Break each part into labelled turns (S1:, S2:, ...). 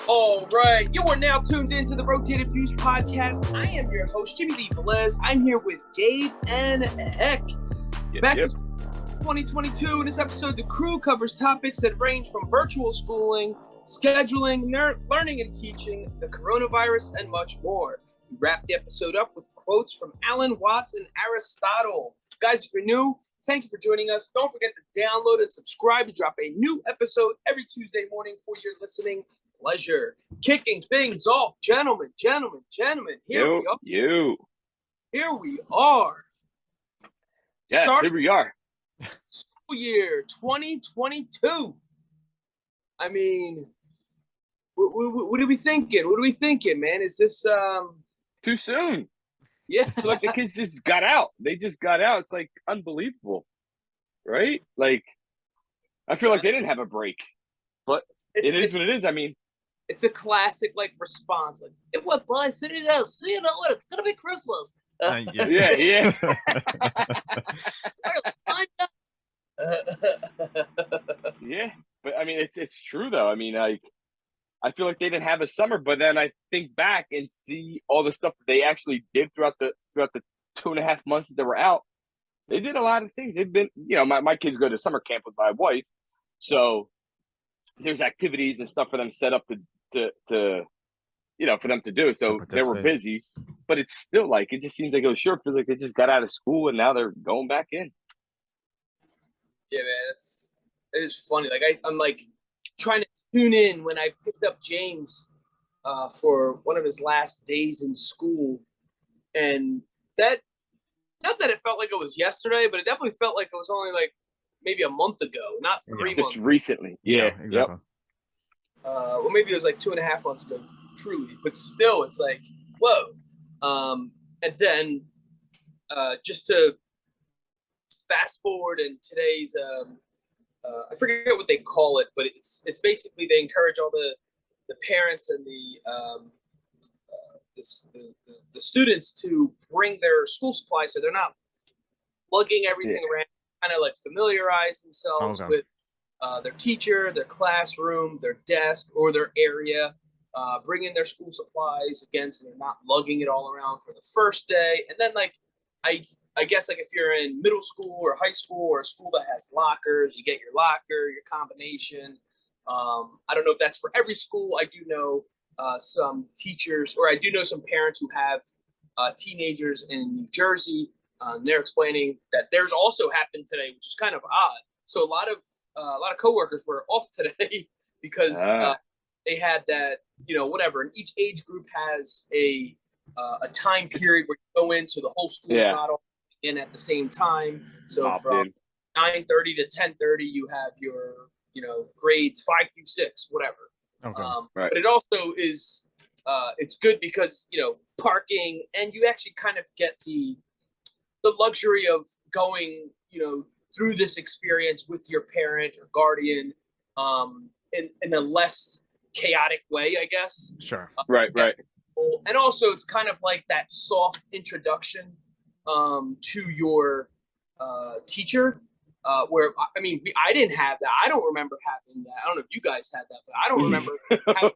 S1: All right, you are now tuned into the Rotated Views podcast. I am your host, Jimmylee Velez. I'm here with Gabe and Heck. Back to 2022. In this episode, the crew covers topics that range from virtual schooling, scheduling, learning and teaching, the coronavirus, and much more. We wrap the episode up with quotes from Alan Watts and Aristotle. Guys, if you're new, thank you for joining us. Don't forget to download and subscribe. We drop a new episode every Tuesday morning for your listening pleasure. Kicking things off, gentlemen. Here we are.
S2: Yes, here we are.
S1: School year 2022. I mean, what are we thinking? What are we thinking, man? Is this
S2: too soon?
S1: Yeah.
S2: It's like the kids just got out. They just got out. It's like unbelievable, right? Like, I feel like they didn't have a break, but it is what it is. I mean,
S1: it's a classic like response. Like, it went by as soon as I see you know what, it's gonna be Christmas.
S2: Yeah. Yeah, but I mean, it's true though. I mean, I feel like they didn't have a summer, but then I think back and see all the stuff that they actually did throughout the 2.5 months that they were out. They did a lot of things. They've been, my kids go to summer camp with my wife, so there's activities and stuff for them set up to for them to do. So they were busy, but it's still like, it just seems like it was short because like they just got out of school and now they're going back in.
S1: Yeah, man, it is funny. Like I'm like trying to tune in when I picked up James for one of his last days in school, and that, not that it felt like it was yesterday, but it definitely felt like it was only like maybe a month ago, not 3 months.
S2: Just recently. Yeah,
S3: exactly.
S2: Yep.
S1: Well, maybe it was like 2.5 months ago, truly, but still, it's like, whoa. And then just to fast forward in today's, I forget what they call it, but it's basically they encourage all the parents and the students to bring their school supplies so they're not lugging everything around, kind of like familiarize themselves with their teacher, their classroom, their desk, or their area, bring in their school supplies again so they're not lugging it all around for the first day. And then like I guess like if you're in middle school or high school or a school that has lockers, you get your locker, your combination. I don't know if that's for every school. I do know some teachers, or I do know some parents who have teenagers in New Jersey. They're explaining that theirs also happened today, which is kind of odd. So a lot of coworkers were off today because they had that, whatever. And each age group has a time period where you go in, so the whole school's not all in at the same time. So from 9:30 to 10:30, you have your, grades 5 through 6, whatever.
S3: Okay.
S2: Right.
S1: But it also is, it's good because, parking, and you actually kind of get the luxury of going, through this experience with your parent or guardian, in a less chaotic way, I guess.
S3: Sure.
S2: Right.
S1: And also, it's kind of like that soft introduction to your teacher, where, I mean, I didn't have that. I don't remember having that. I don't know if you guys had that, but I don't remember having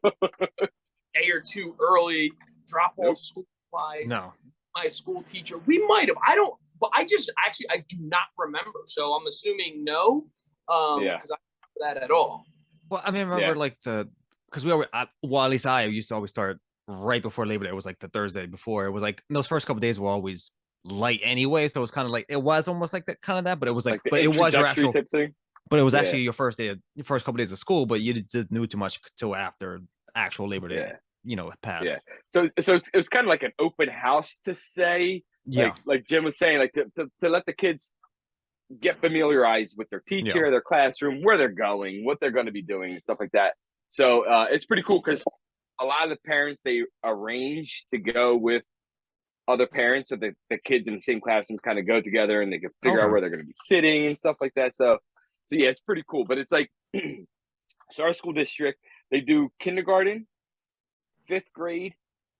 S1: a day or two early drop off school supplies.
S3: No.
S1: My school teacher, we might have. I don't, but I do not remember. So I'm assuming no, because I don't remember that at all.
S3: Well, I mean, I remember because we always, at least I used to always start right before Labor Day. It was like the Thursday before. It was like those first couple of days were always light anyway, so it was kind of like, it was almost like that kind of that, but it was like but it was your actual thing. But it was actually your first couple of days of school, but you didn't know too much till after actual Labor Day, passed.
S2: Yeah. So it was kind of like an open house to say, like Jim was saying, like to let the kids get familiarized with their teacher, their classroom, where they're going, what they're going to be doing, and stuff like that. So it's pretty cool because a lot of the parents, they arrange to go with other parents, so the kids in the same classroom kind of go together and they can figure out where they're going to be sitting and stuff like that. So yeah, it's pretty cool. But it's like, so our school district, they do kindergarten, 5th grade,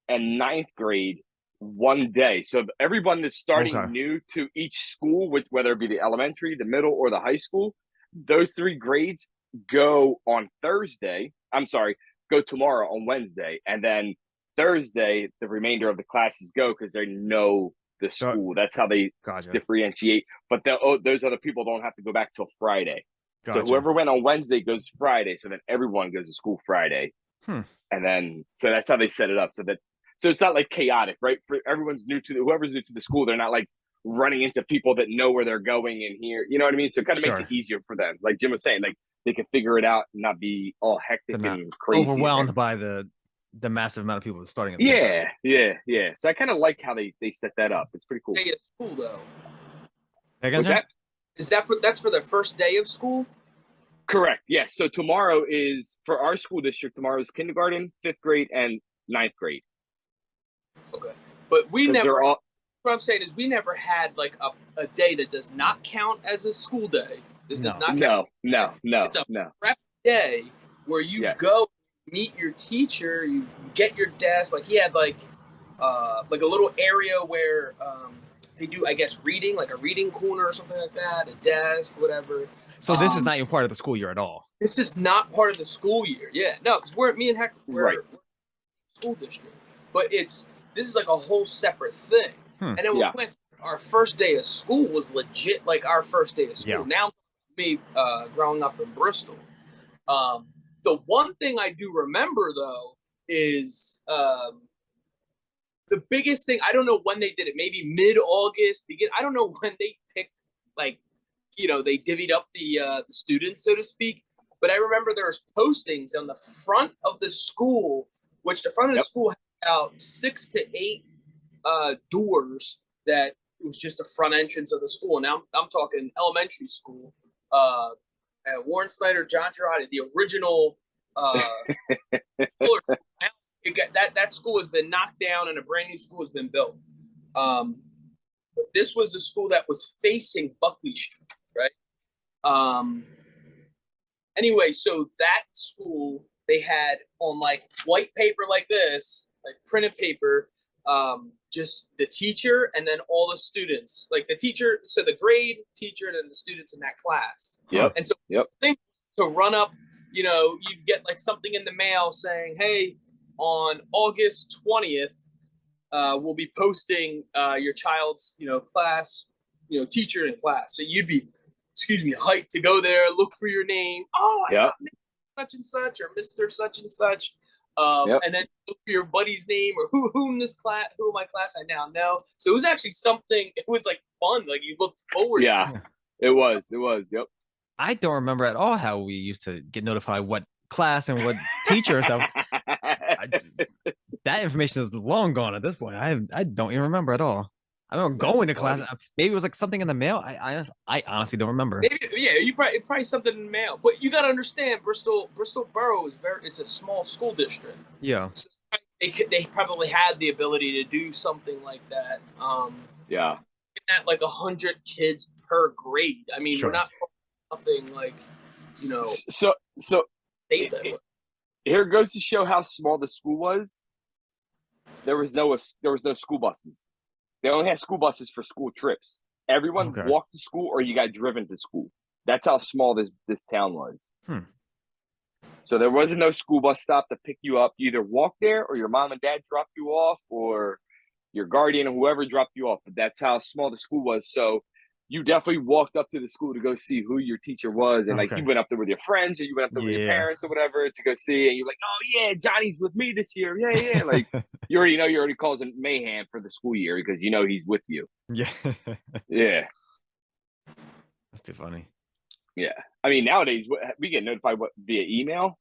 S2: and 9th grade one day. So everyone that's starting new to each school, whether it be the elementary, the middle, or the high school, those 3 grades go on Thursday. I'm sorry, go tomorrow on Wednesday, and then Thursday the remainder of the classes go because they know the school. That's how they differentiate. But those other people don't have to go back till Friday. So whoever went on Wednesday goes Friday. So then everyone goes to school Friday, and then so that's how they set it up. So it's not like chaotic, right? For everyone's whoever's new to the school, they're not like running into people that know where they're going and here. You know what I mean? So it kind of makes it easier for them. Like Jim was saying, like they can figure it out and not be all hectic and crazy,
S3: overwhelmed by the massive amount of people starting at the
S2: same time. So I kind of like how they set that up. It's pretty cool.
S1: Day of school though.
S2: What's that?
S1: That's for the first day of school?
S2: Correct. Yeah. So tomorrow is for our school district. Tomorrow is kindergarten, 5th grade, and 9th grade.
S1: Okay, but we never. What I'm saying is we never had like a day that does not count as a school day. This does not count.
S2: No.
S1: It's a prep day where you go meet your teacher, you get your desk. Like he had like a little area where they do, I guess, reading, like a reading corner or something like that, a desk, whatever.
S3: So this is not even part of the school year at all.
S1: This is not part of the school year. Yeah, no, because me and Heck we're school district, but this is like a whole separate thing. And then we went. Our first day of school was legit like our first day of school. Now, me growing up in Bristol, the one thing I do remember though is the biggest thing. I don't know when they did it. Maybe mid-August. I don't know when they picked they divvied up the students, so to speak. But I remember there was postings on the front of the school, which the front of the school had about 6 to 8 doors that it was just the front entrance of the school. And now I'm talking elementary school. Warren Snyder, John Girardi, the original that school has been knocked down and a brand new school has been built. But this was a school that was facing Buckley Street, right? Anyway, so that school, they had on like white paper like this, like printed paper, just the teacher and then all the students, like the teacher, so the grade, teacher, and then the students in that class. And so to run up, you get like something in the mail saying, hey, on August 20th, we'll be posting your child's, class, teacher in class. So you'd be, hyped to go there, look for your name. Oh, I got such and such or Mr. Such and such. And then look for your buddy's name or who in my class I now know. So it was actually something, it was like fun. Like you looked forward to
S2: it. It was. Yep.
S3: I don't remember at all how we used to get notified what class and what teacher and stuff. That information is long gone at this point. I don't even remember at all. I remember going to class. Maybe it was like something in the mail. I honestly don't remember.
S1: Maybe, you probably something in the mail. But you got to understand, Bristol Borough it's a small school district.
S3: Yeah. So
S1: they probably had the ability to do something like that. At like 100 kids per grade. I mean, we're not talking nothing like,
S2: So here goes to show how small the school was. There was no school buses. They only had school buses for school trips. Everyone walked to school or you got driven to school. That's how small this town was. So there wasn't no school bus stop to pick you up. You either walk there or your mom and dad dropped you off or your guardian or whoever dropped you off. But that's how small the school was. So you definitely walked up to the school to go see who your teacher was. And like you went up there with your friends or you went up there with your parents or whatever to go see. And you're like, oh yeah, Johnny's with me this year. Yeah. Like you already know you're already causing mayhem for the school year because he's with you.
S3: Yeah. That's too funny.
S2: Yeah. I mean, nowadays we get notified via email.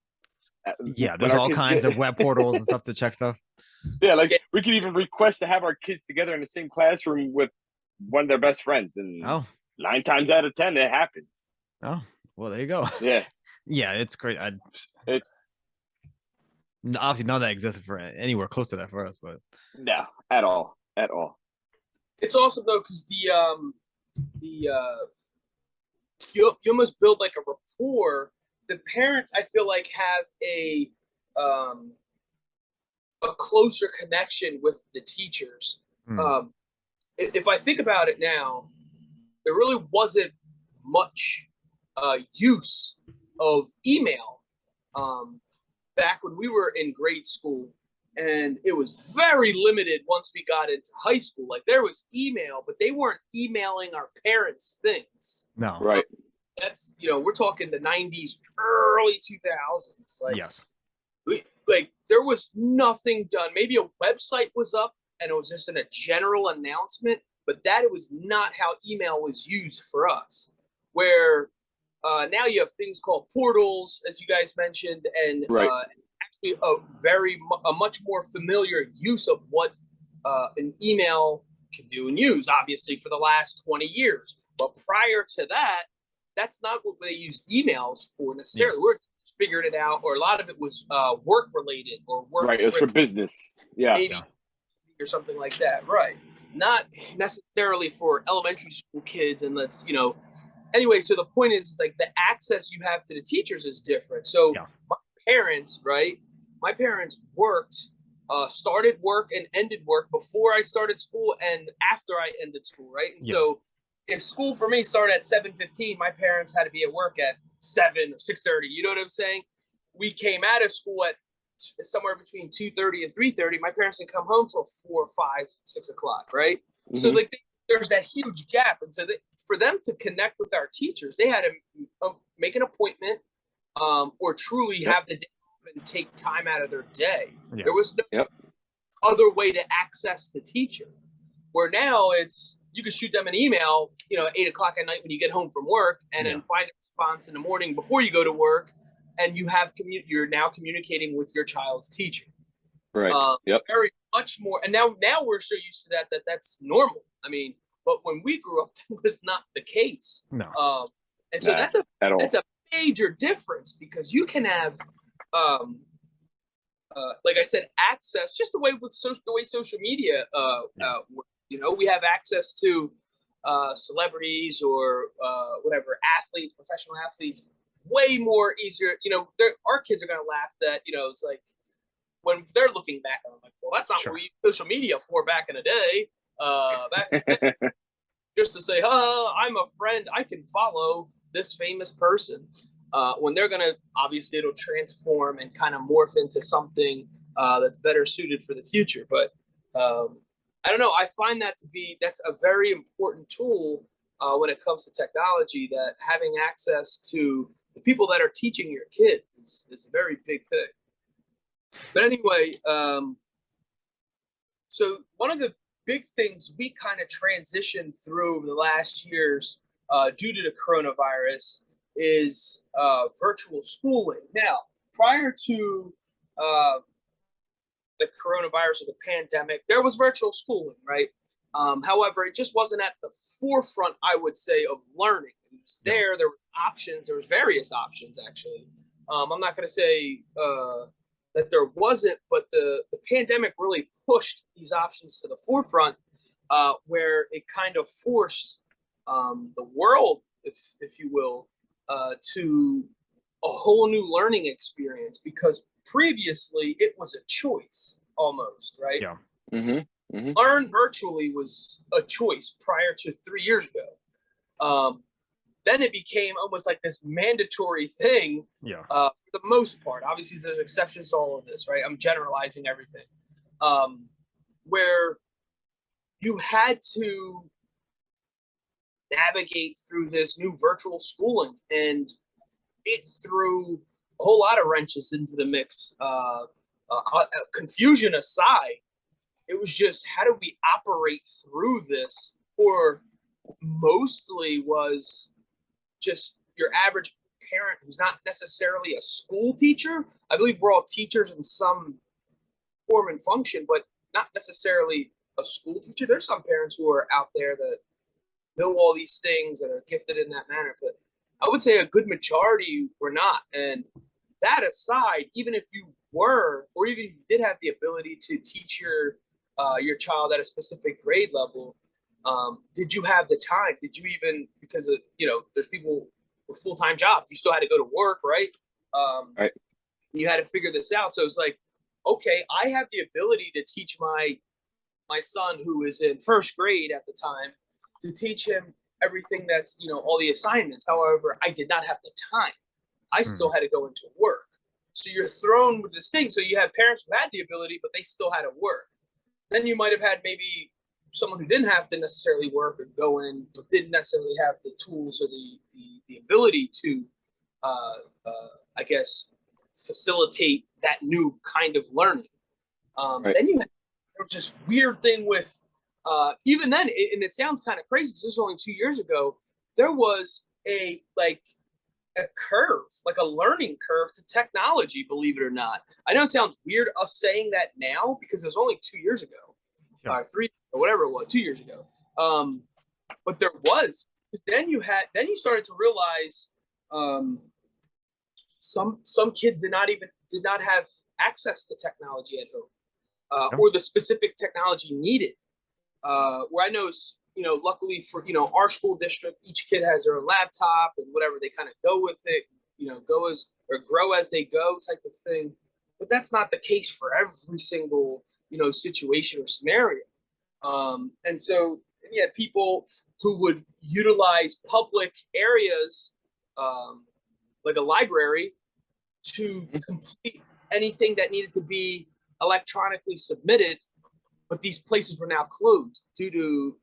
S3: Yeah, there's all kinds of web portals and stuff to check stuff.
S2: Yeah, like we could even request to have our kids together in the same classroom with one of their best friends, and 9 times out of 10 it happens.
S3: Oh, well, there you go.
S2: Yeah.
S3: It's great. It's obviously none of that existed for anywhere close to that for us, but
S2: no, at all.
S1: It's awesome though, because you almost build like a rapport. The parents, I feel like, have a closer connection with the teachers. If I think about it now, there really wasn't much use of email back when we were in grade school, and it was very limited once we got into high school. Like there was email, but they weren't emailing our parents things.
S3: No,
S2: right.
S1: That's, we're talking the 90s, early 2000s. Like,
S3: yes.
S1: There was nothing done. Maybe a website was up and it was just in a general announcement, but that it was not how email was used for us. Where now you have things called portals, as you guys mentioned, and actually a much more familiar use of what an email can do and use, obviously, for the last 20 years. But prior to that, that's not what they used emails for necessarily. Yeah. We're figuring it out, or a lot of it was work related or work.
S2: Right, it's for business. Yeah.
S1: Maybe or something like that. Right. Not necessarily for elementary school kids. And anyway, so the point is like the access you have to the teachers is different. So my parents worked, started work and ended work before I started school and after I ended school. Right. And so if school for me started at 7:15, my parents had to be at work at 7 or 6:30. You know what I'm saying? We came out of school at somewhere between 2:30 and 3:30. My parents didn't come home till 4, 5, 6 o'clock, right? Mm-hmm. So there's that huge gap, and so for them to connect with our teachers, they had to make an appointment, or truly have the day off and take time out of their day. Yeah. There was no other way to access the teacher. Where now you can shoot them an email, at 8 o'clock at night when you get home from work, and then find a response in the morning before you go to work, and you're now communicating with your child's teacher.
S2: Right.
S1: Very much more. And now we're so used to that's normal. I mean, but when we grew up, that was not the case.
S3: No.
S1: And so that's a major difference, because you can have, like I said, access just the way social media works. We have access to celebrities or whatever athletes, professional athletes, way more easier. Our kids are going to laugh that, it's like when they're looking back, I'm like, well, that's not what we used social media for back in the day. Just to say, I'm a friend, I can follow this famous person. When they're going to, obviously, it'll transform and kind of morph into something that's better suited for the future. But I don't know. I find that's a very important tool when it comes to technology, that having access to the people that are teaching your kids is a very big thing. But anyway, so one of the big things we kind of transitioned through over the last years due to the coronavirus is virtual schooling. Now, prior to the coronavirus or the pandemic, there was virtual schooling, right? However, it just wasn't at the forefront, I would say, of learning. It was there. There was options. There was various options, actually. I'm not going to say that there wasn't, but the pandemic really pushed these options to the forefront, where it kind of forced the world, if you will, to a whole new learning experience, because previously it was a choice almost, right?
S3: Yeah.
S2: Mm-hmm. Mm-hmm.
S1: Learn virtually was a choice prior to 3 years ago. Then it became almost like this mandatory thing.
S3: Yeah.
S1: For the most part, obviously there's exceptions to all of this, right? I'm generalizing everything. Where you had to navigate through this new virtual schooling, and it threw a whole lot of wrenches into the mix. Confusion aside, it was just, how do we operate through this? For mostly was just your average parent who's not necessarily a school teacher. I believe we're all teachers in some form and function, but not necessarily a school teacher. There's some parents who are out there that know all these things and are gifted in that manner, but I would say a good majority were not. And that aside, even if you were, or even if you did have the ability to teach your child at a specific grade level, did you have the time? Did you even, because of, there's people with full-time jobs, you still had to go to work, right?
S2: Right.
S1: You had to figure this out. So it's like, okay, I have the ability to teach my son, who is in first grade at the time, to teach him everything that's, all the assignments. However, I did not have the time. I still had to go into work. So you're thrown with this thing. So you had parents who had the ability, but they still had to work. Then you might have had maybe someone who didn't have to necessarily work or go in, but didn't necessarily have the tools or the ability to, I guess, facilitate that new kind of learning.
S2: Right.
S1: Then there was this weird thing with, even then, and it sounds kind of crazy because this was only 2 years ago, there was a curve, like a learning curve to technology, believe it or not. I know it sounds weird us saying that now because it was only 2 years ago, or 3 or whatever it was, 2 years ago. But there was, then you started to realize some kids did not have access to technology at home, or the specific technology needed. Where I know, luckily for, our school district, each kid has their own laptop and whatever, they kind of go with it, grow as they go type of thing. But that's not the case for every single, situation or scenario. And so you had people who would utilize public areas, like a library, to complete anything that needed to be electronically submitted. But these places were now closed due to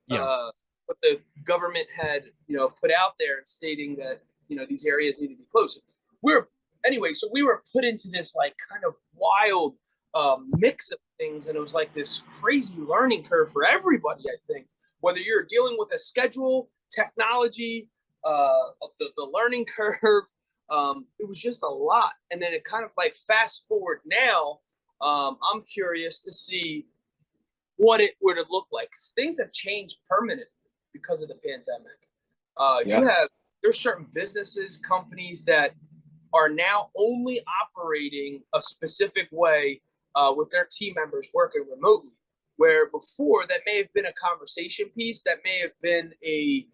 S1: what the government had, put out there and stating that, these areas need to be closed. So we were put into this kind of wild mix of things, and it was like this crazy learning curve for everybody. I think whether you're dealing with a schedule, technology, the learning curve, it was just a lot. And then it kind of fast forward now. I'm curious to see what it were to look like. Things have changed permanently because of the pandemic. There's certain businesses, companies that are now only operating a specific way with their team members working remotely, where before that may have been a conversation piece, that may have been a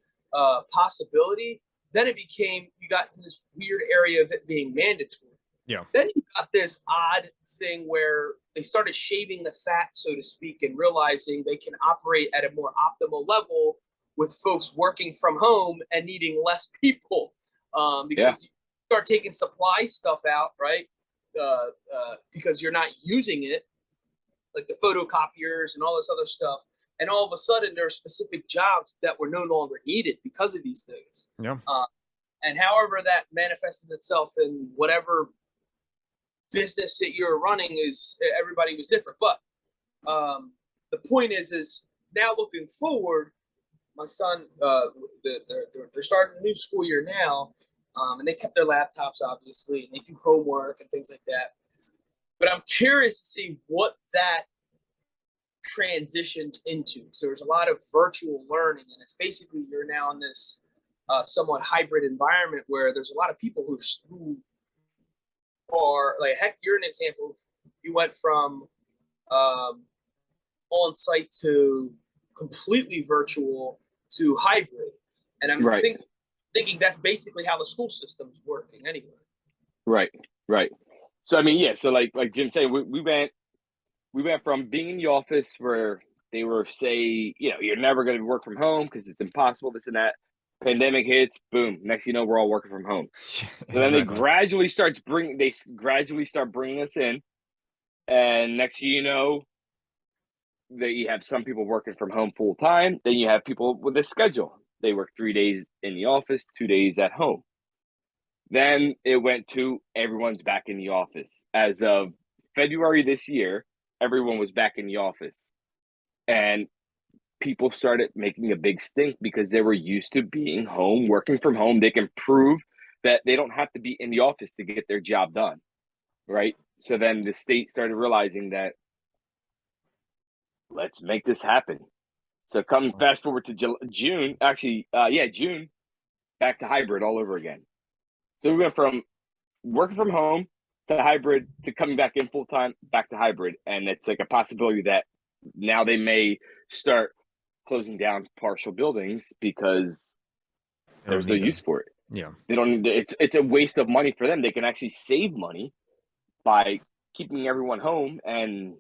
S1: possibility. Then it became, you got this weird area of it being mandatory.
S3: Yeah.
S1: Then you got this odd thing where they started shaving the fat, so to speak, and realizing they can operate at a more optimal level with folks working from home and needing less people, because you start taking supply stuff out, right? Because you're not using it, like the photocopiers and all this other stuff. And all of a sudden, there are specific jobs that were no longer needed because of these things.
S3: Yeah.
S1: And however that manifested itself in whatever business that you're running, is everybody was different. But the point is now looking forward, my son, they're starting a new school year now, and they kept their laptops, obviously, and they do homework and things like that. But I'm curious to see what that transitioned into. So there's a lot of virtual learning, and it's basically you're now in this somewhat hybrid environment where there's a lot of people who are like, heck, you're an example. You went from on-site to completely virtual to hybrid, and I'm thinking that's basically how the school system's working anyway.
S2: Right. So I mean, so like Jim said, we went from being in the office where they were you're never going to work from home because it's impossible, this and that. Pandemic hits, boom. Next, we're all working from home. So then they gradually start bringing us in, and next thing you know, that you have some people working from home full time. Then you have people with a schedule. They work 3 days in the office, 2 days at home. Then it went to everyone's back in the office. As of February this year, everyone was back in the office. And people started making a big stink because they were used to being home, working from home. They can prove that they don't have to be in the office to get their job done, right? So then the state started realizing that, let's make this happen. So come fast forward to June, June, back to hybrid all over again. So we went from working from home to hybrid to coming back in full time, back to hybrid. And it's like a possibility that now they may start closing down partial buildings because there's no use for it.
S3: Yeah.
S2: They don't need it's a waste of money for them. They can actually save money by keeping everyone home and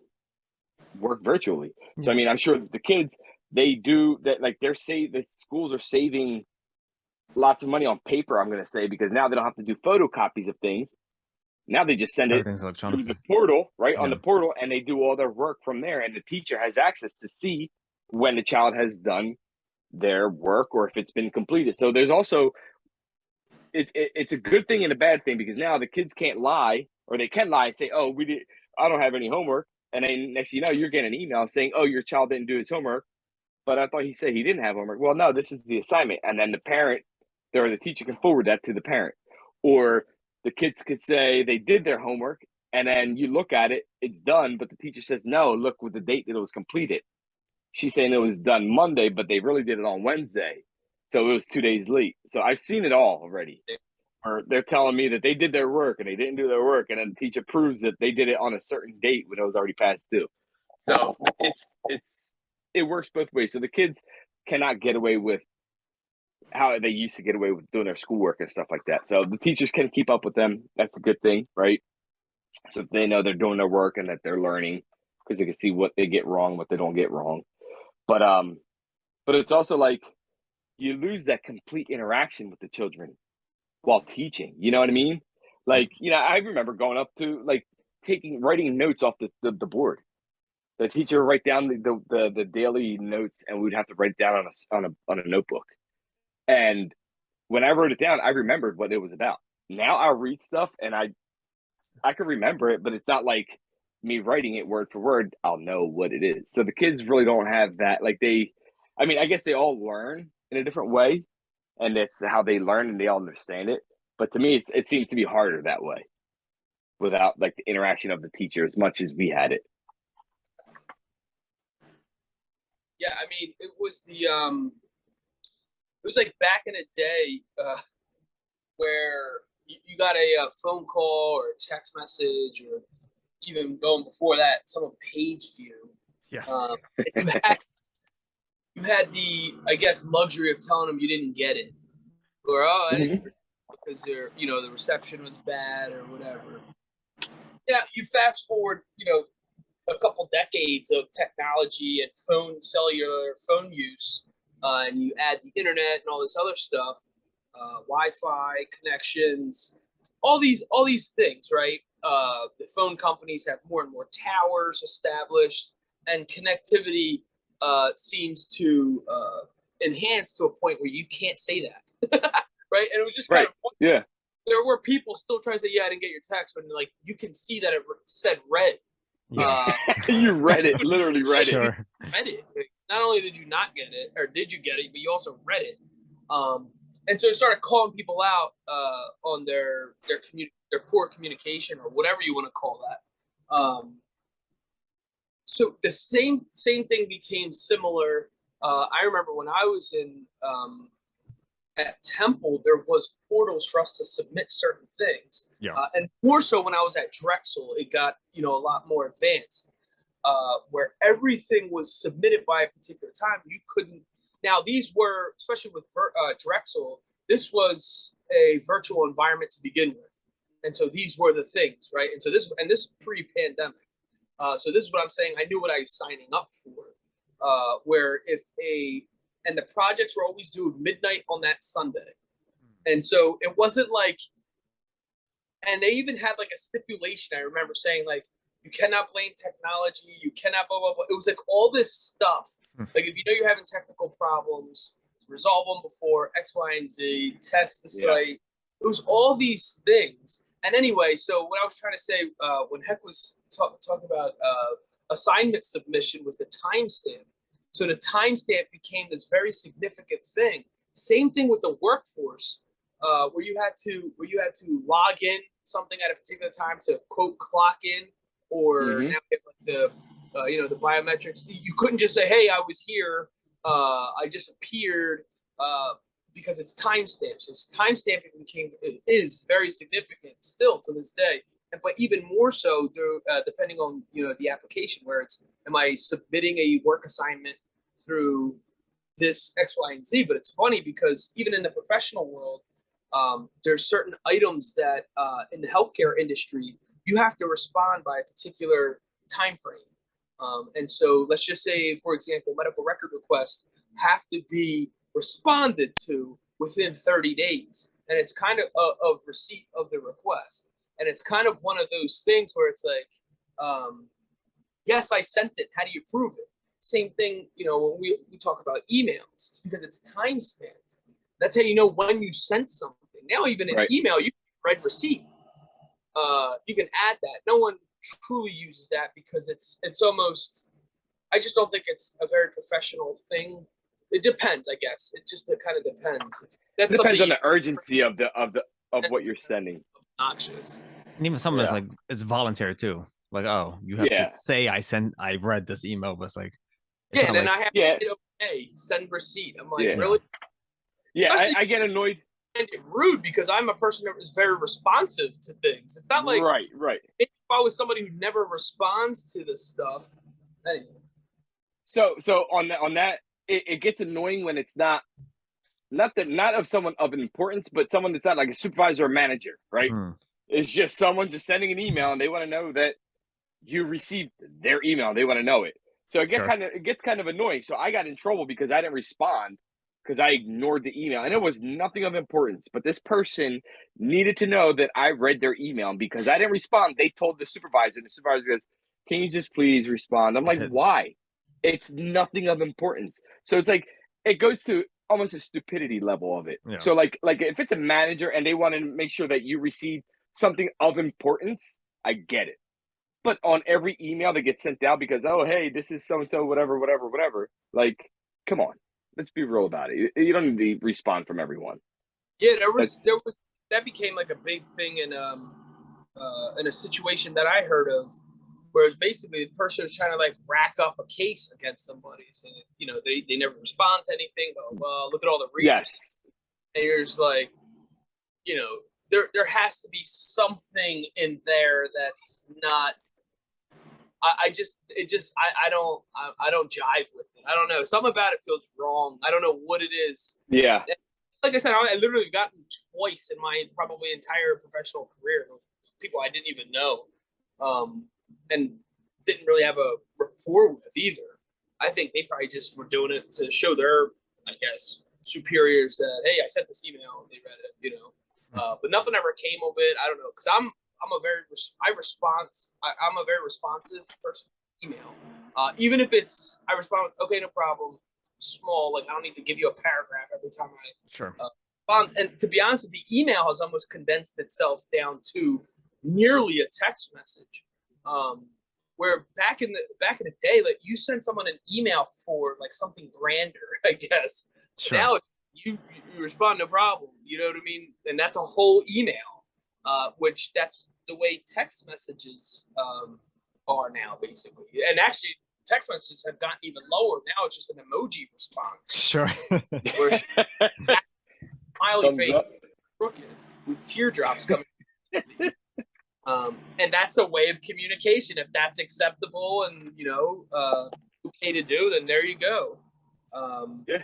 S2: work virtually. So I mean, I'm sure the kids, they do that, like the schools are saving lots of money on paper, I'm going to say, because now they don't have to do photocopies of things. Now they just send it through the portal, right, on the portal, and they do all their work from there. And the teacher has access to see when the child has done their work or if it's been completed. So there's also, it's a good thing and a bad thing, because now the kids can't lie, or they can lie and say, oh, I don't have any homework. And then next thing you know, you're getting an email saying, oh, your child didn't do his homework, but I thought he said he didn't have homework. Well, no, this is the assignment. And then the parent or the teacher can forward that to the parent. Or the kids could say they did their homework, and then you look at it, it's done, but the teacher says, no, look with the date that it was completed. She's saying it was done Monday, but they really did it on Wednesday. So it was 2 days late. So I've seen it all already. Or they're telling me that they did their work and they didn't do their work, and then the teacher proves that they did it on a certain date when it was already past due. So it works both ways. So the kids cannot get away with how they used to get away with doing their schoolwork and stuff like that. So the teachers can keep up with them. That's a good thing, right? So they know they're doing their work and that they're learning, because they can see what they get wrong, what they don't get wrong. But it's also like you lose that complete interaction with the children while teaching. You know what I mean? Like, I remember going up to like writing notes off the board. The teacher would write down the daily notes, and we'd have to write it down on a notebook. And when I wrote it down, I remembered what it was about. Now I'll read stuff and I can remember it, but it's not like me writing it word for word. I'll know what it is. So the kids really don't have that. Like I guess they all learn in a different way, and it's how they learn and they all understand it. But to me, it seems to be harder that way, without like the interaction of the teacher as much as we had it.
S1: Yeah, I mean, it was like back in the day where you got a phone call or a text message, or even going before that, someone paged you.
S3: Yeah.
S1: You had the, I guess, luxury of telling them you didn't get it, or I didn't, because the reception was bad or whatever. Yeah, you fast forward, a couple decades of technology and cellular phone use, and you add the internet and all this other stuff, Wi-Fi connections, all these things, right? The phone companies have more and more towers established, and connectivity seems to enhance to a point where you can't say that, right? And it was just kind of funny.
S2: Yeah.
S1: There were people still trying to say, "Yeah, I didn't get your text," but like you can see that it said "read."
S3: Yeah.
S2: You read it, literally read
S3: sure.
S2: it.
S1: Read it. Not only did you not get it, or did you get it, but you also read it. And so it started calling people out on their poor communication, or whatever you want to call that. So the same thing became similar. I remember when I was in at Temple, there was portals for us to submit certain things.
S3: Yeah.
S1: And more so when I was at Drexel, it got a lot more advanced, where everything was submitted by a particular time. You couldn't. Now these were, especially with Drexel, this was a virtual environment to begin with, and so these were the things, right? And so this pre-pandemic. So this is what I'm saying. I knew what I was signing up for. Where and the projects were always due midnight on that Sunday. And so it wasn't like, and they even had like a stipulation. I remember saying like, you cannot blame technology. You cannot blah, blah, blah. It was like all this stuff. Like if you're having technical problems, resolve them before X, Y, and Z, test the site. It was all these things. And anyway, so what I was trying to say when Heck was talking about assignment submission was the timestamp. So the timestamp became this very significant thing. Same thing with the workforce, where you had to log in something at a particular time to quote clock in, or now the the biometrics. You couldn't just say, "Hey, I was here. I just appeared," because it's timestamp. So timestamping is very significant still to this day. But even more so, depending on the application, where it's, am I submitting a work assignment through this X, Y, and Z? But it's funny because even in the professional world, there's certain items that in the healthcare industry you have to respond by a particular time frame. And so let's just say, for example, medical record requests have to be responded to within 30 days. And it's kind of receipt of the request. And it's kind of one of those things where it's like, yes, I sent it. How do you prove it? Same thing, you know, when we talk about emails, it's because it's time stamped. That's how you know when you sent something. Now, even in email, you can read receipt. You can add that. No one truly uses that because it's almost, I just don't think it's a very professional thing. It depends, I guess. It just kind of depends.
S2: It depends on the urgency of what you're sending.
S1: Obnoxious.
S3: And even some of it's like it's voluntary too. Like, oh, you have to say I read this email, but it's like
S1: and then I have to hit okay, send receipt. I'm like, really?
S2: Yeah, I get annoyed.
S1: And rude because I'm a person that is very responsive to things. It's not like
S2: right.
S1: If I was somebody who never responds to this stuff, anyway.
S2: So on that, it gets annoying when it's not of someone of importance, but someone that's not like a supervisor or manager, right? It's just someone just sending an email and they want to know that you received their email. They want to know it. So it gets kind of annoying. So I got in trouble because I didn't respond because I ignored the email, and it was nothing of importance. But this person needed to know that I read their email, and because I didn't respond, they told the supervisor. And the supervisor goes, "Can you just please respond?" I'm like, "Why?" It's nothing of importance. So it's like it goes to almost a stupidity level of it. Yeah. So like if it's a manager and they want to make sure that you receive something of importance, I get it. But on every email that gets sent out because, oh, hey, this is so-and-so, whatever, like, come on. Let's be real about it. You don't need to respond from everyone.
S1: Yeah, there was that became like a big thing in a situation that I heard of, where it's basically the person was trying to like rack up a case against somebody. So, you know, they never respond to anything. But look at all the readers.
S2: Yes. And
S1: you're just like, you know, there has to be something in there that's not. I don't jive with it. I don't know. Something about it feels wrong. I don't know what it is.
S2: Yeah.
S1: And like I said, I literally gotten twice in my probably entire professional career. People I didn't even know, and didn't really have a rapport with either. I think they probably just were doing it to show their, I guess, superiors that, hey, I sent this email and they read it, you know. But nothing ever came of it. I don't know, because I'm a very responsive person. Email, even if it's I respond with, okay, no problem, small, like I don't need to give you a paragraph every time I respond. And to be honest with you, the email has almost condensed itself down to nearly a text message. Where back in the day, like you sent someone an email for like something grander, I guess. Sure. Now it's, you respond, no problem. You know what I mean? And that's a whole email, which that's the way text messages are now, basically. And actually, text messages have gotten even lower. Now it's just an emoji response.
S3: Sure.
S1: Smiley face, crooked, with teardrops coming. And that's a way of communication. If that's acceptable and, you know, okay to do, then there you go.
S2: Yeah.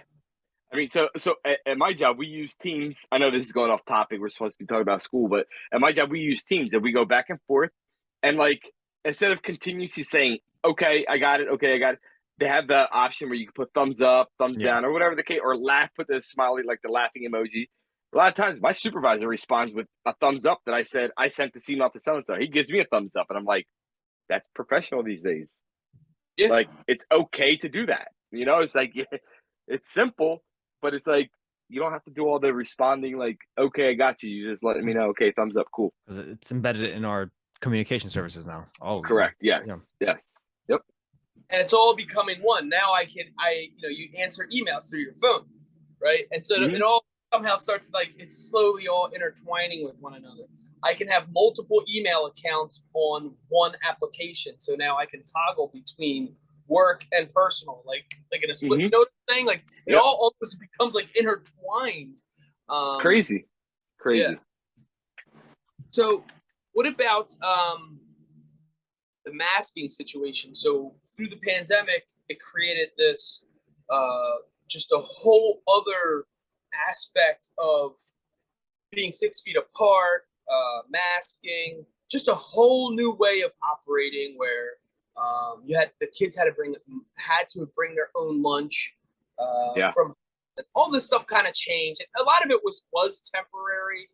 S2: I mean, so at my job, we use Teams. I know this is going off topic. We're supposed to be talking about school, but at my job, we use Teams and we go back and forth. And like, instead of continuously saying, okay, I got it. Okay, I got it. They have the option where you can put thumbs up, thumbs down, or whatever the case, or laugh, put the smiley, like the laughing emoji. A lot of times my supervisor responds with a thumbs up that I said, I sent this email to so-and-so. He gives me a thumbs up. And I'm like, that's professional these days. Yeah. Like, it's okay to do that. You know, it's like, it's simple, but it's like, you don't have to do all the responding like, okay, I got you. You just let me know, okay, thumbs up, cool.
S3: Because it's embedded in our communication services now. Oh,
S2: correct. Yes. Yeah. Yes. Yep.
S1: And it's all becoming one. Now you answer emails through your phone, right? And so it all somehow starts like it's slowly all intertwining with one another. I can have multiple email accounts on one application. So now I can toggle between work and personal, like in a split, you know what I'm saying? Like it all almost becomes like intertwined.
S2: Crazy.
S1: Yeah. So what about the masking situation? So through the pandemic, it created this just a whole other aspect of being 6 feet apart, masking, just a whole new way of operating where the kids had to bring their own lunch from and all this stuff kind of changed. And a lot of it was temporary.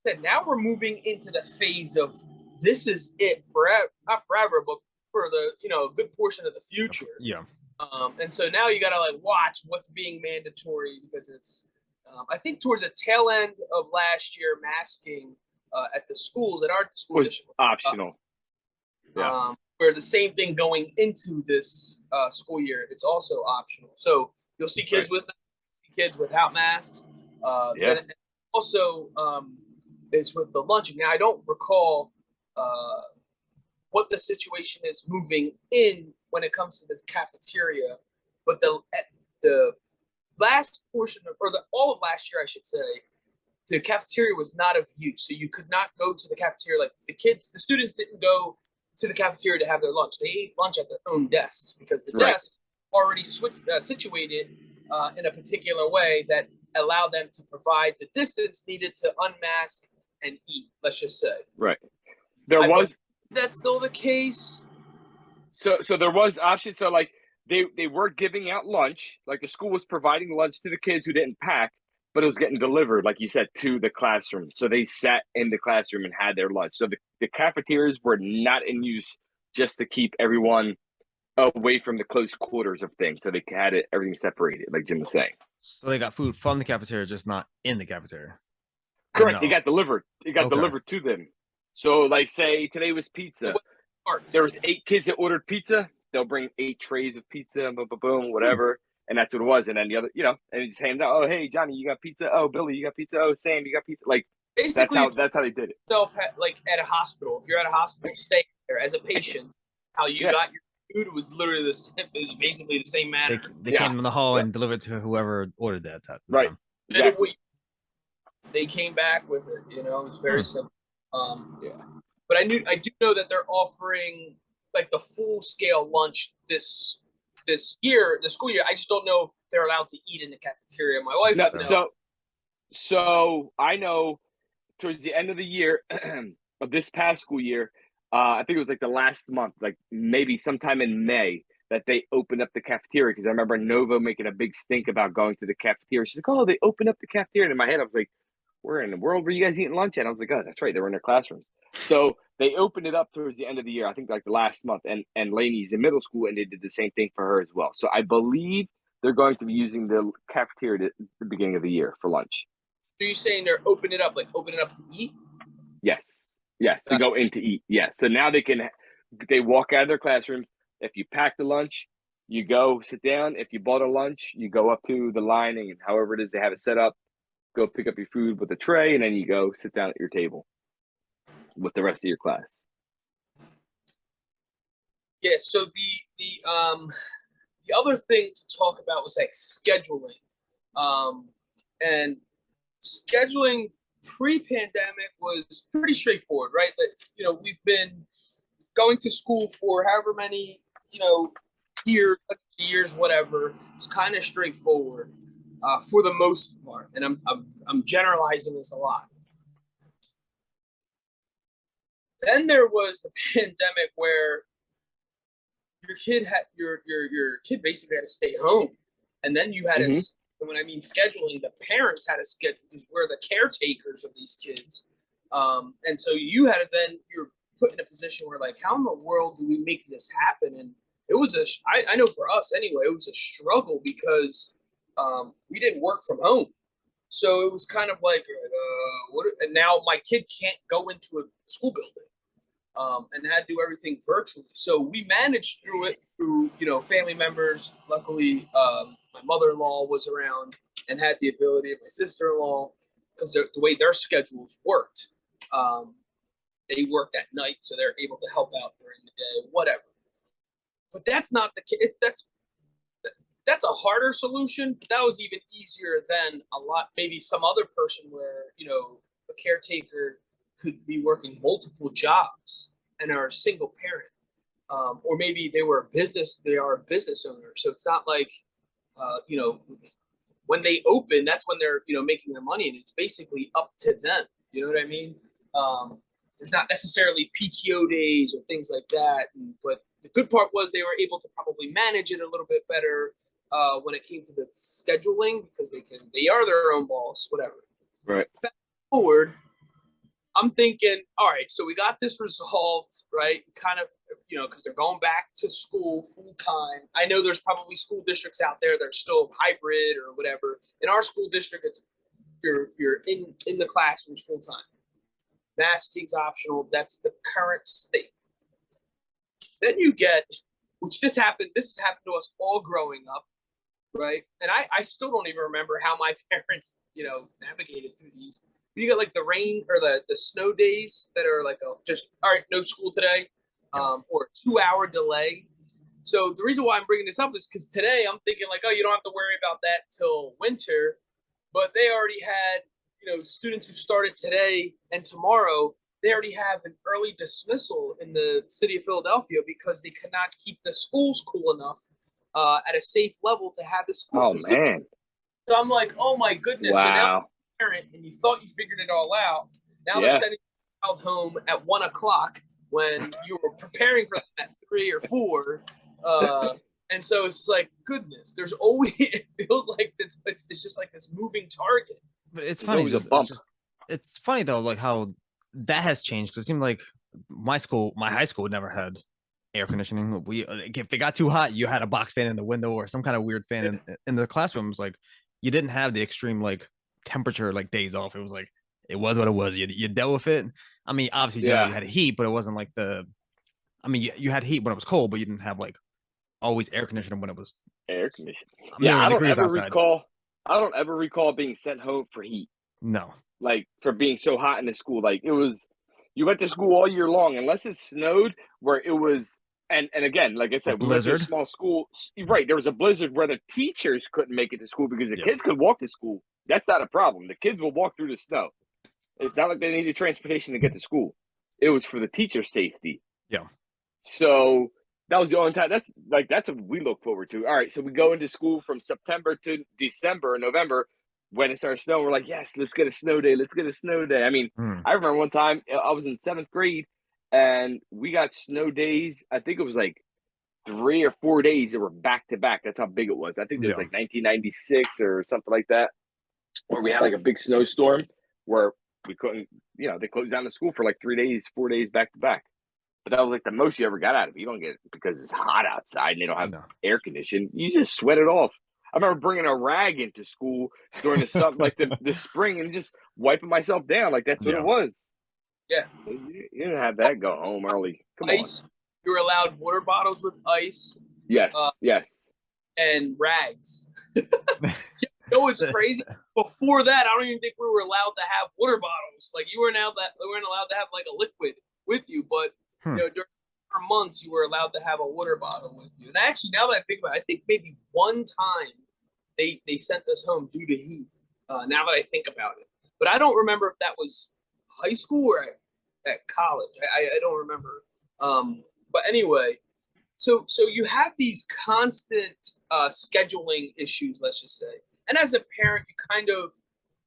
S1: But now we're moving into the phase of this is it forever, not forever, but for the a good portion of the future.
S3: Yeah.
S1: And so now you got to like watch what's being mandatory, because it's I think towards the tail end of last year, masking at the schools, at our school
S2: was optional.
S1: Where the same thing going into this school year, it's also optional. So you'll see kids with kids without masks. And also is with the lunching. Now I don't recall what the situation is moving in when it comes to the cafeteria, but the last portion of, or all of last year, I should say, the cafeteria was not of use. So you could not go to the cafeteria. Like the students didn't go to the cafeteria to have their lunch. They ate lunch at their own desks, because the desks already situated in a particular way that allowed them to provide the distance needed to unmask and eat, let's just say. That's still the case.
S2: So there was options. So like they were giving out lunch, like the school was providing lunch to the kids who didn't pack, but it was getting delivered, like you said, to the classroom. So they sat in the classroom and had their lunch. So the cafeterias were not in use just to keep everyone away from the close quarters of things. So they had everything separated, like Jim was saying.
S3: So they got food from the cafeteria, just not in the cafeteria.
S2: Correct. No. It got delivered. It got delivered to them. So like say today was pizza. There was 8 kids that ordered pizza. They'll bring 8 trays of pizza, boom, boom, boom, whatever. And that's what it was. And then the other, and you just hand out, oh, hey, Johnny, you got pizza. Oh, Billy, you got pizza. Oh, Sam, you got pizza. Like, basically, that's how they did it.
S1: Like at a hospital, if you're at a hospital, stay there as a patient. How you got your food was literally basically the same manner.
S3: They came in the hall and delivered to whoever ordered that.
S2: Right.
S1: Exactly. They came back with it. It was very simple. But I do know that they're offering like the full scale lunch this year, the school year. I just don't know if they're allowed to eat in the cafeteria. My wife knows.
S2: So I know towards the end of the year of this past school year, I think it was like the last month, like maybe sometime in May, that they opened up the cafeteria, because I remember Nova making a big stink about going to the cafeteria. She's like, oh, they opened up the cafeteria. And in my head, I was like, where in the world were you guys eating lunch at? I was like, oh, that's right. They were in their classrooms. So they opened it up towards the end of the year, I think like the last month. And Lainey's in middle school, and they did the same thing for her as well. So I believe they're going to be using the cafeteria at the beginning of the year for lunch.
S1: So you're saying they're opening it up to eat?
S2: Yes. To go in to eat. Yes. So now they walk out of their classrooms. If you pack the lunch, you go sit down. If you bought a lunch, you go up to the lining, and however it is they have it set up, go pick up your food with a tray, and then you go sit down at your table with the rest of your class.
S1: Yeah. So the other thing to talk about was like scheduling, and scheduling pre-pandemic was pretty straightforward, right? That we've been going to school for however many years, whatever. It's kind of straightforward. For the most part, and I'm generalizing this a lot. Then there was the pandemic where your kid basically had to stay home, and then you had to. When I mean scheduling, the parents had to schedule, because we're the caretakers of these kids, and so you're put in a position where like, how in the world do we make this happen? And it was I know for us anyway, it was a struggle, because we didn't work from home. So it was kind of like, and now my kid can't go into a school building and had to do everything virtually. So we managed through it through, family members. Luckily, my mother-in-law was around and had the ability, of my sister-in-law, because the way their schedules worked, they worked at night, so they're able to help out during the day, whatever. But that's not the case. That's a harder solution. But that was even easier than maybe some other person where, a caretaker could be working multiple jobs and are a single parent. Or maybe they are a business owner. So it's not like, when they open, that's when they're, making their money, and it's basically up to them. You know what I mean? There's not necessarily PTO days or things like that. But the good part was they were able to probably manage it a little bit better. when it came to the scheduling because they are their own boss, whatever.
S2: Right.
S1: Fast forward, I'm thinking, all right, so we got this resolved, right? Kind of, because they're going back to school full time. I know there's probably school districts out there that are still hybrid or whatever. In our school district, it's you're in the classrooms full time. Masking's optional. That's the current state. Then you get, which this has happened to us all growing up, right? And I still don't even remember how my parents, navigated through these. You get like the rain or the snow days that are like just, all right, no school today, or a 2-hour delay. So the reason why I'm bringing this up is because today I'm thinking like, oh, you don't have to worry about that till winter. But they already had, students who started today and tomorrow, they already have an early dismissal in the city of Philadelphia because they cannot keep the schools cool enough at a safe level to have the school.
S2: Oh, man.
S1: So I'm like, oh, my goodness.
S2: Wow.
S1: So now parent and you thought you figured it all out. Now they're sending your child home at 1 o'clock when you were preparing for them at 3 or 4. And so it's like, goodness, there's always, it feels like it's just like this moving target.
S3: But it's funny. It's funny though, like how that has changed. Cause it seemed like my high school never had air conditioning. If it got too hot, you had a box fan in the window or some kind of weird fan in the classrooms. Like you didn't have the extreme like temperature like days off. It was like it was what it was. You dealt with it. I mean, obviously generally you had heat, but it wasn't like you had heat when it was cold, but you didn't have like always air conditioning when it was
S2: air conditioning. I don't ever recall being sent home for heat.
S3: No.
S2: Like for being so hot in the school. Like it was, you went to school all year long, unless it snowed where it was, and again, like I said, we went to a small school. Right. There was a blizzard where the teachers couldn't make it to school because the kids could walk to school. That's not a problem. The kids will walk through the snow. It's not like they needed transportation to get to school. It was for the teacher's safety.
S3: Yeah.
S2: So that was the only time. That's what we look forward to. All right, so we go into school from September to December, November. When it starts snowing, we're like, yes, let's get a snow day. Let's get a snow day. I mean, I remember one time I was in 7th grade and we got snow days. I think it was like 3 or 4 days that were back to back. That's how big it was. I think it was like 1996 or something like that, where we had like a big snowstorm where we couldn't, they closed down the school for like 3 days, 4 days back to back. But that was like the most you ever got out of it. You don't get it because it's hot outside and they don't have air conditioning. You just sweat it off. I remember bringing a rag into school during the summer, like the spring, and just wiping myself down. Like that's what it was.
S1: Yeah.
S2: You didn't have that go home early. Come
S1: ice. On. You were allowed water bottles with ice.
S2: Yes. Yes.
S1: And rags. It's crazy. Before that, I don't even think we were allowed to have water bottles. Like we weren't allowed to have like a liquid with you, but during months you were allowed to have a water bottle with you. And actually, now that I think about it, I think maybe one time they sent us home due to heat. Now that I think about it, but I don't remember if that was high school or at college. I don't remember. But anyway, so you have these constant scheduling issues, let's just say. And as a parent,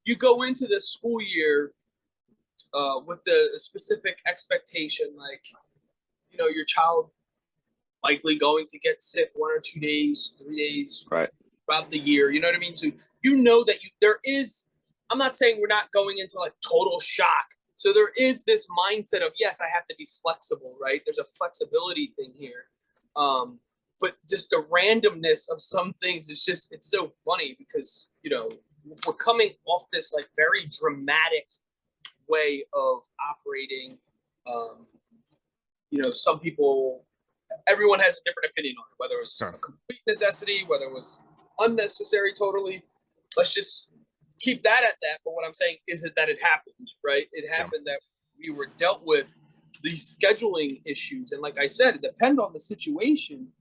S1: you go into the school year with the specific expectation, like, your child likely going to get sick 1 or 2 days, 3 days throughout the year. You know what I mean? So that there is, I'm not saying we're not going into like total shock. So there is this mindset of, yes, I have to be flexible, right? There's a flexibility thing here. But just the randomness of some things is it's so funny because, we're coming off this like very dramatic way of operating. Some people, everyone has a different opinion on it, whether it was a complete necessity, whether it was unnecessary totally. Let's just keep that at that. But what I'm saying is that it happened, right? It happened that we were dealt with these scheduling issues. And like I said, it depends on the situation,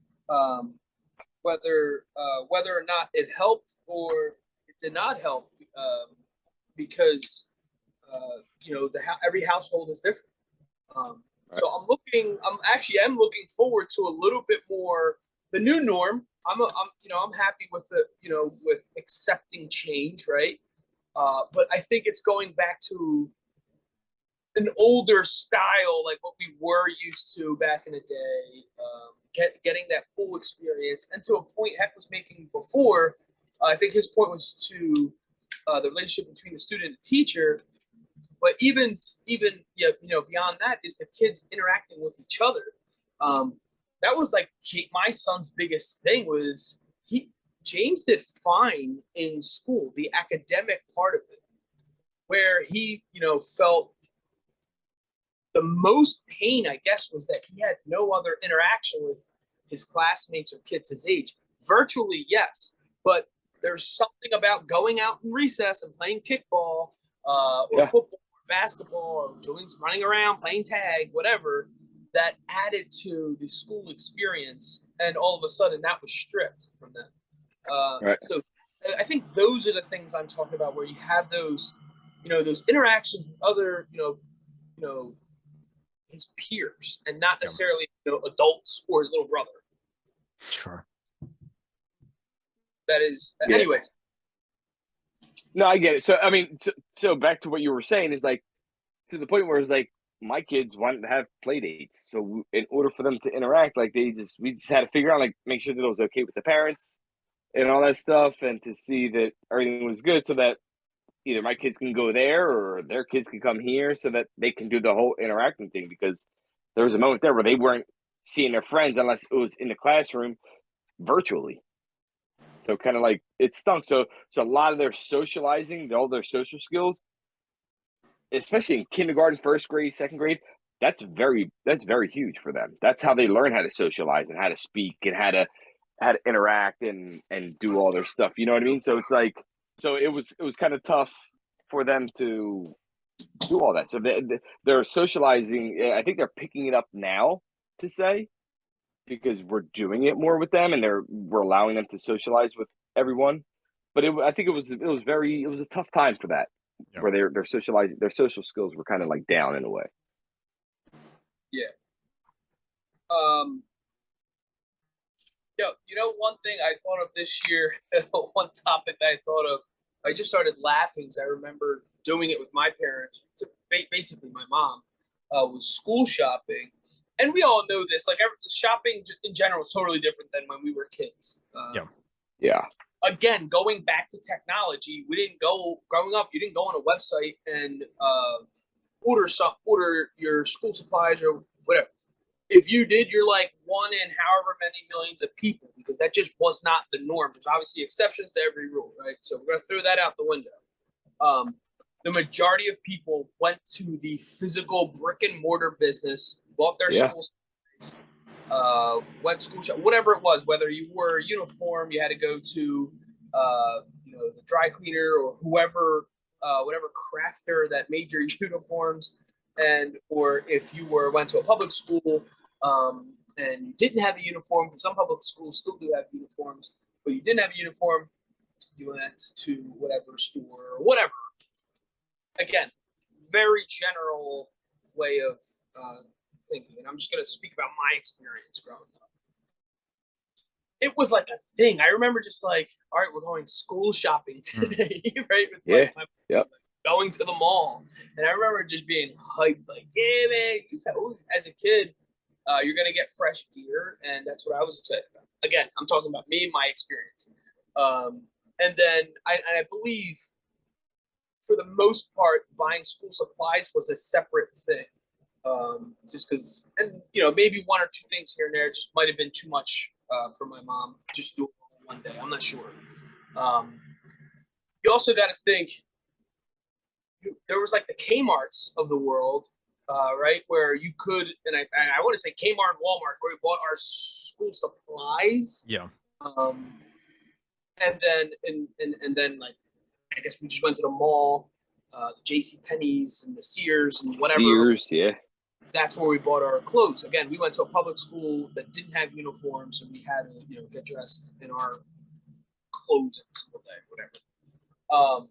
S1: whether or not it helped or it did not help, because, every household is different. So I'm looking forward to a little bit more the new norm. I'm happy with with accepting change, right? But I think it's going back to an older style, like what we were used to back in the day, getting that full experience. And to a point Heck was making before, I think his point was to the relationship between the student and the teacher. But even beyond that is the kids interacting with each other. That was like my son's biggest thing was James did fine in school, the academic part of it, where he, felt the most pain, I guess, was that he had no other interaction with his classmates or kids his age. Virtually, yes, but there's something about going out in recess and playing kickball or football or basketball or running around, playing tag, whatever, that added to the school experience. And all of a sudden that was stripped from them. Right. So I think those are the things I'm talking about, where you have those, those interactions with other, his peers, and not necessarily adults or his little brother.
S3: Sure.
S1: That is, anyways.
S2: No, I get it. So I mean, so back to what you were saying is like, to the point where it's like my kids wanted to have play dates, so in order for them to interact, like we just had to figure out, like, make sure that it was okay with the parents and all that stuff, and to see that everything was good, so that either my kids can go there or their kids can come here, so that they can do the whole interacting thing. Because there was a moment there where they weren't seeing their friends unless it was in the classroom virtually. So kind of like it stunk. So a lot of their socializing, all their social skills, especially in kindergarten, first grade, second grade, that's very huge for them. That's how they learn how to socialize and how to speak and how to interact and do all their stuff. You know what I mean? So it's like, so it was kind of tough for them to do all that. So they're socializing. I think they're picking it up now, to say, because we're doing it more with them, and we're allowing them to socialize with everyone. But I think it was a tough time for that, where they're socializing, their social skills were kind of like down in a way.
S1: Yeah. One thing I thought of this year, one topic I thought of, I just started laughing because I remember doing it with my parents, basically my mom, was school shopping. And we all know this, like shopping in general is totally different than when we were kids.
S2: Yeah.
S1: Again, going back to technology, growing up, you didn't go on a website and order your school supplies or whatever. If you did, you're like one in however many millions of people, because that just was not the norm. There's obviously exceptions to every rule, right? So we're going to throw that out the window. The majority of people went to the physical brick and mortar business, bought their school supplies, went school shop, whatever it was, whether you wore a uniform, you had to go to, the dry cleaner or whoever, whatever crafter that made your uniforms. Or if you went to a public school, and you didn't have a uniform, because some public schools still do have uniforms, but you didn't have a uniform, you went to whatever store or whatever. Again, very general way of thinking, and I'm just going to speak about my experience growing up. It was like a thing. I remember just like, all right, we're going school shopping today, right? With going to the mall. And I remember just being hyped, like, yeah, man, as a kid, you're going to get fresh gear. And that's what I was excited about. Again, I'm talking about me and my experience. And then I believe, for the most part, buying school supplies was a separate thing. Just because, and maybe one or two things here and there just might have been too much for my mom, just do it one day. I'm not sure. You also got to think, there was like the Kmart's of the world, right? Where you could, and I want to say Kmart and Walmart, where we bought our school supplies.
S3: Yeah.
S1: And then like, I guess we just went to the mall, the JCPenney's and the Sears and whatever.
S2: Sears, yeah.
S1: That's where we bought our clothes. Again, we went to a public school that didn't have uniforms, so we had to, get dressed in our clothes every single day, whatever.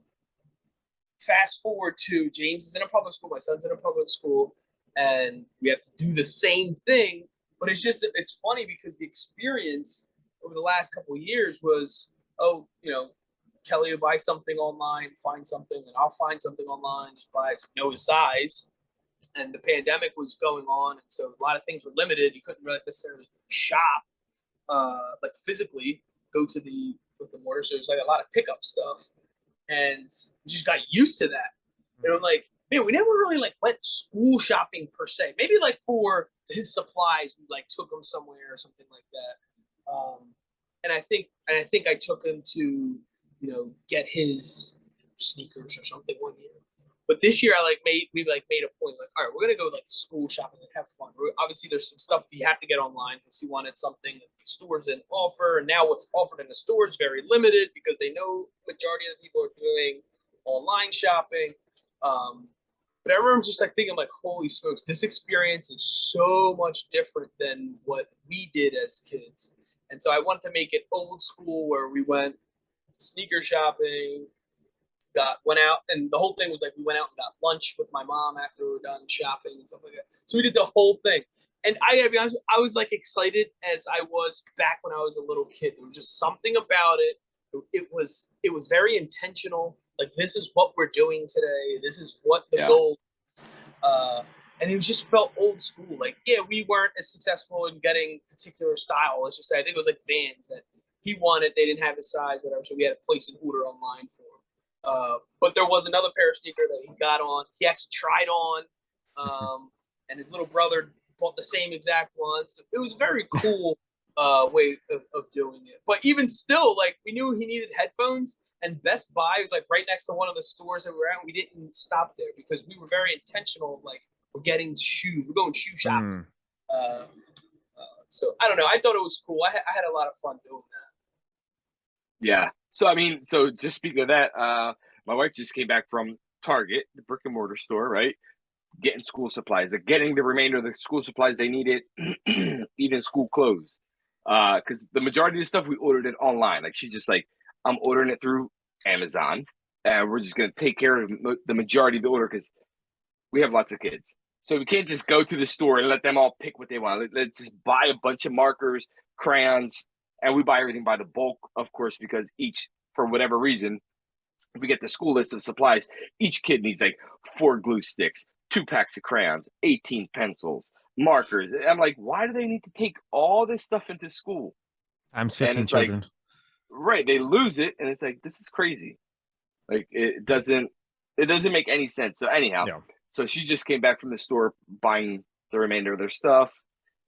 S1: Fast forward to James is in a public school, my son's in a public school, and we have to do the same thing. But it's funny because the experience over the last couple of years was, Kelly will buy something online, find something, and I'll find something online, just buy, know his size. and the pandemic was going on, and so a lot of things were limited. You couldn't really necessarily shop like physically, go to the mortar. So it was like a lot of pickup stuff, and we just got used to that. And I'm like, man, we never really like went school shopping per se. Maybe like for his supplies, we like took him somewhere or something like that. And I think I took him to get his sneakers or something one year. But this year, we made a point, like, all right, we're gonna go like school shopping and have fun. Obviously, there's some stuff you have to get online because he wanted something that the stores didn't offer, and now what's offered in the store is very limited because they know majority of the people are doing online shopping. But I remember just like thinking, like, holy smokes, this experience is so much different than what we did as kids. And so I wanted to make it old school, where we went sneaker shopping. Went out, and the whole thing was like we went out and got lunch with my mom after we were done shopping and stuff like that. So we did the whole thing, and I gotta be honest, I was like excited as I was back when I was a little kid. There was just something about it. It was very intentional. Like, this is what we're doing today. This is what the goal is. And it just felt old school. Like, yeah, we weren't as successful in getting particular style. Let's just say, I think it was like Vans that he wanted. They didn't have his size, whatever. So we had to place an order online for him. But there was another pair of sneakers that he got on. He actually tried on, and his little brother bought the same exact one. So it was a very cool way of doing it. But even still, like, we knew he needed headphones, and Best Buy was like right next to one of the stores that we were at. We didn't stop there because we were very intentional. Like, we're getting shoes. We're going shoe shopping. So I don't know. I thought it was cool. I had a lot of fun doing that.
S2: Yeah. So, I mean, so just speaking of that, my wife just came back from Target, the brick and mortar store, right? Getting school supplies. They're getting the remainder of the school supplies they needed, even school clothes. Because the majority of the stuff we ordered it online. Like, she's just like, I'm ordering it through Amazon, and we're just going to take care of the majority of the order because we have lots of kids. So we can't just go to the store and let them all pick what they want. Let's just buy a bunch of markers, crayons, and we buy everything by the bulk, of course, because each, for whatever reason, we get the school list of supplies. Each kid needs like 4 glue sticks, 2 packs of crayons, 18 pencils, markers. I'm like, why do they need to take all this stuff into school?
S3: Times 15 children.
S2: Like, right. They lose it. And it's like, this is crazy. Like, it doesn't make any sense. So anyhow, So she just came back from the store buying the remainder of their stuff.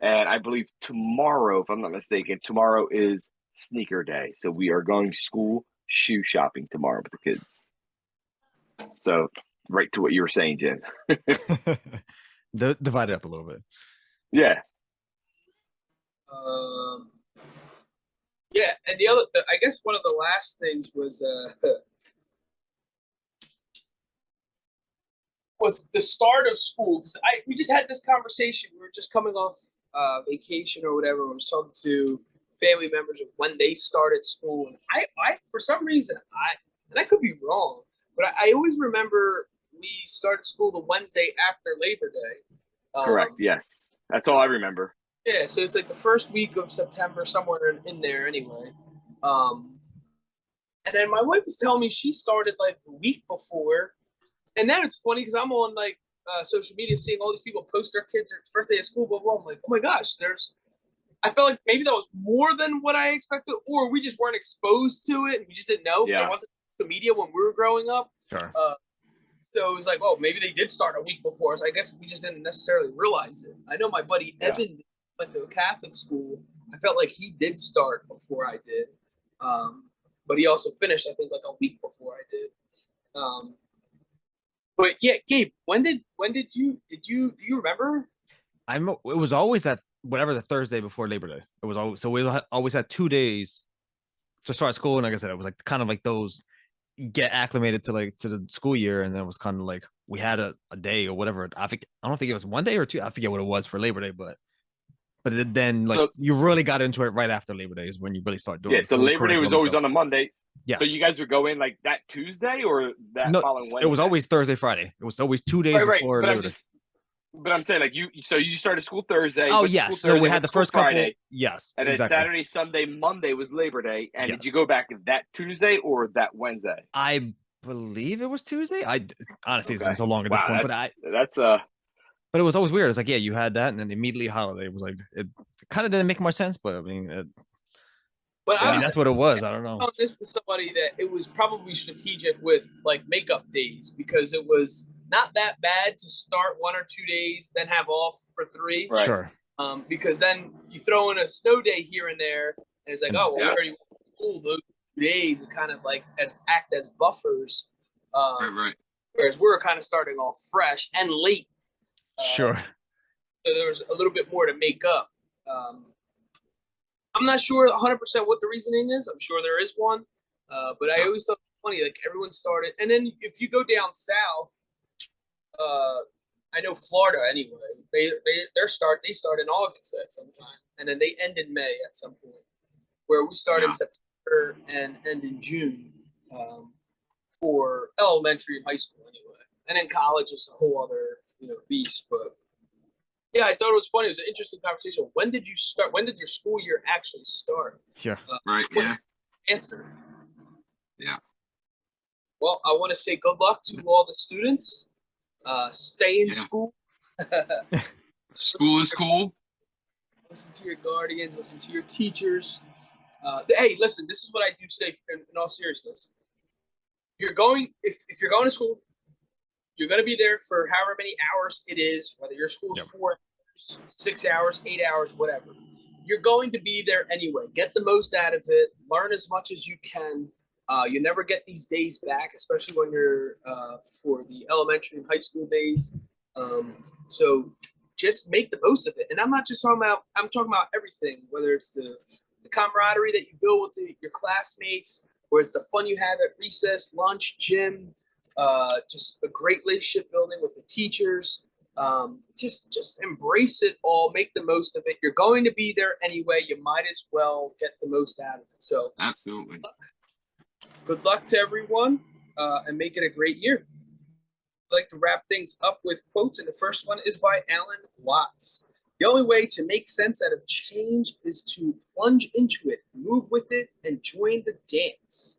S2: And I believe tomorrow, if I'm not mistaken, tomorrow is sneaker day. So we are going to school shoe shopping tomorrow with the kids. So right to what you were saying, Jen.
S3: Divide it up a little bit.
S2: Yeah.
S1: Yeah, and I guess one of the last things was the start of school. We just had this conversation. We were just coming off vacation or whatever. I was talking to family members of when they started school, and I for some reason, and I could be wrong, but I always remember we started school the Wednesday after Labor Day.
S2: Correct. Yes, that's all I remember.
S1: Yeah, so it's like the first week of September, somewhere in there anyway. And then my wife was telling me she started like the week before. And then it's funny because I'm on like social media seeing all these people post their kids' birthday at school, blah, blah. I'm like, oh my gosh, I felt like maybe that was more than what I expected, or we just weren't exposed to it and we just didn't know because it wasn't the media when we were growing up.
S3: Sure.
S1: So it was like, oh, maybe they did start a week before. So I guess we just didn't necessarily realize it. I know my buddy Evan went to a Catholic school. I felt like he did start before I did. But he also finished, I think, like a week before I did. But yeah, Gabe, when did you do you remember?
S3: It was always that whatever the Thursday before Labor Day. It was always, so we always had 2 days to start school, and like I said, it was like kind of like those get acclimated to the school year, and then it was kind of like we had a day or whatever. I don't think it was 1 day or 2. I forget what it was for Labor Day, but then like you really got into it right after Labor Day is when you really start doing.
S2: Yeah, so Labor Day was always on a Monday.
S3: Yeah.
S2: So you guys would go in like that Tuesday or that following Wednesday?
S3: It was always Thursday, Friday. It was always 2 days before Labor Day.
S2: But I'm saying like so you started school Thursday.
S3: Oh yes, so we had the first
S2: Friday,
S3: couple. Yes,
S2: and then Saturday, Sunday, Monday was Labor Day. And did you go back that Tuesday or that Wednesday?
S3: I believe it was Tuesday. Honestly, it's been so long at this point. But But it was always weird. It's like, yeah, you had that, and then immediately holiday was like, it kind of didn't make much sense, but I mean, that's what it was. I don't know.
S1: I was this to somebody that it was probably strategic with like makeup days, because it was not that bad to start 1 or 2 days, then have off for 3.
S2: Right.
S3: Sure.
S1: Because then you throw in a snow day here and there, and it's like, oh, well, we already pull those 2 days and kind of like act as buffers.
S2: Right.
S1: Whereas we're kind of starting off fresh and late.
S3: Sure.
S1: So there was a little bit more to make up. I'm not sure 100% what the reasoning is. I'm sure there is one. But I always thought it was funny, like everyone started. And then if you go down south, I know Florida anyway, they start in August at some time. And then they end in May at some point. Where we start in September and end in June for elementary and high school anyway. And then college is a whole other, beast. But yeah, I thought it was funny. It was an interesting conversation. When did you start? When did your school year actually start?
S3: Yeah.
S2: Right. Yeah.
S1: Answer.
S2: Yeah.
S1: Well, I want to say good luck to all the students. Stay in school.
S2: School is cool.
S1: Listen to your guardians. Listen to your teachers. Hey, listen. This is what I do say in all seriousness. If you're going to school, you're going to be there for however many hours it is, whether your school's 4 hours, 6 hours, 8 hours, whatever. You're going to be there anyway. Get the most out of it. Learn as much as you can. You never get these days back, especially when you're for the elementary and high school days. So just make the most of it. And I'm not just talking about, I'm talking about everything, whether it's the camaraderie that you build with your classmates, or it's the fun you have at recess, lunch, gym, just a great relationship building with the teachers. Just embrace it all, make the most of it. You're going to be there anyway. You might as well get the most out of it. So
S2: absolutely.
S1: Good luck to everyone, and make it a great year. I'd like to wrap things up with quotes, and the first one is by Alan Watts. The only way to make sense out of change is to plunge into it, move with it, and join the dance.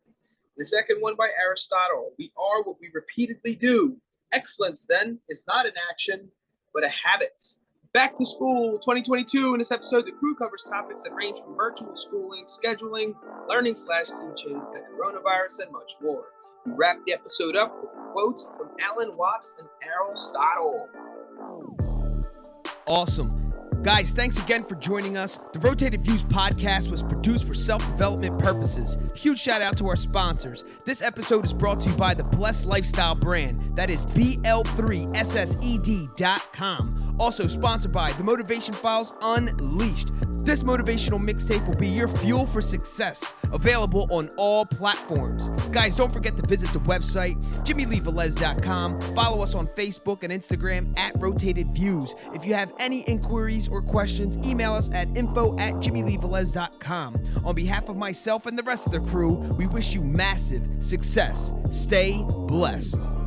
S1: The second one by Aristotle. We are what we repeatedly do. Excellence, then, is not an action, but a habit. Back to School 2022. In this episode, the crew covers topics that range from virtual schooling, scheduling, learning/teaching, the coronavirus, and much more. We wrap the episode up with quotes from Alan Watts and Aristotle.
S4: Awesome. Guys, thanks again for joining us. The Rotated Views podcast was produced for self-development purposes. Huge shout out to our sponsors. This episode is brought to you by the Blessed Lifestyle brand. That is BL3SSED.com. Also sponsored by The Motivation Files Unleashed. This motivational mixtape will be your fuel for success. Available on all platforms. Guys, don't forget to visit the website, JimmyleeVelez.com. Follow us on Facebook and Instagram at Rotated Views. If you have any inquiries or questions, email us at info@JimmyleeVelez.com. On behalf of myself and the rest of the crew, we wish you massive success. Stay blessed.